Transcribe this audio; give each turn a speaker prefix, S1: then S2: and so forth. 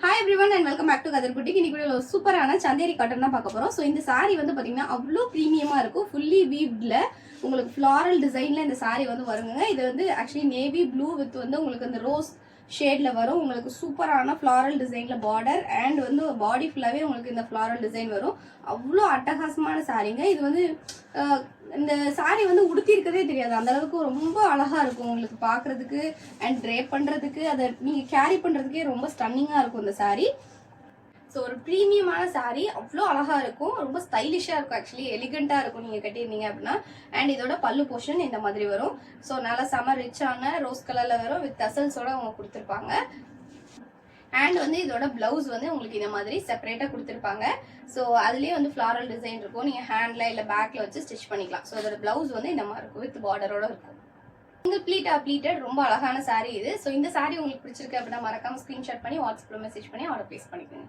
S1: Hi everyone and welcome back to Khadar boutique. இன்னைக்கு ஒரு சூப்பரான சந்தேரி காட்டன் தான் பார்க்க போறோம். ஸோ இந்த சாரீ வந்து பார்த்தீங்கன்னா அவ்வளோ ப்ரீமியமாக இருக்கும். ஃபுல்லி வீவ்ல உங்களுக்கு ஃப்ளாரல் டிசைனில் இந்த சாரீ வந்து வருங்க. இது வந்து ஆக்சுவலி நேவி ப்ளூ வித் வந்து உங்களுக்கு இந்த ரோஸ் ஷேடில் வரும். உங்களுக்கு சூப்பரான ஃப்ளாரல் டிசைனில் பார்டர் அண்ட் வந்து பாடி ஃபுல்லாகவே உங்களுக்கு இந்த ஃப்ளாரல் டிசைன் வரும். அவ்வளோ அட்டகாசமான சாரீங்க. இது வந்து இந்த சாரீ வந்து உடுத்திருக்கதே தெரியாது, அந்த அளவுக்கு ரொம்ப அழகா இருக்கும் உங்களுக்கு பார்க்கறதுக்கு அண்ட் ட்ரேப் பண்ணுறதுக்கு, அதை நீங்கள் கேரி பண்ணுறதுக்கே ரொம்ப ஸ்டன்னிங்காக இருக்கும் இந்த சாரீ. ஸோ ஒரு ப்ரீமியமான சாரீ, அவ்வளோ அழகாக இருக்கும், ரொம்ப ஸ்டைலிஷாக இருக்கும், ஆக்சுவலி எலிகண்ட்டாக இருக்கும் நீங்கள் கட்டியிருந்தீங்க அப்படின்னா. அண்ட் இதோட பல்லு போர்ஷன் இந்த மாதிரி வரும். ஸோ நல்லா செம ரிச்சான ரோஸ் கலரில் வரும் வித் டசல்ஸோட அவங்க கொடுத்துருப்பாங்க. அண்ட் வந்து இதோட பிளவுஸ் வந்து உங்களுக்கு இந்த மாதிரி செப்பரேட்டாக கொடுத்துருப்பாங்க. ஸோ அதுலேயே வந்து ஃப்ளாரல் டிசைன் இருக்கும், நீங்கள் ஹேண்டில் இல்லை பேக்கில் வச்சு ஸ்டிச் பண்ணிக்கலாம். ஸோ அதோட பிளவுஸ் வந்து இந்த மாதிரி இருக்கும், வித் பார்டரோட இருக்கும். சிங்கிள் ப்ளீட்டட் ரொம்ப அழகான சாரீ இது. ஸோ இந்த சாரீ உங்களுக்கு பிடிச்சிருக்கு அப்படின்னா மறக்காம ஸ்க்ரீன்ஷாட் பண்ணி வாட்ஸ்அப்பில் மெசேஜ் பண்ணி ஆர்டர் ப்ளேஸ் பண்ணிக்கோங்க.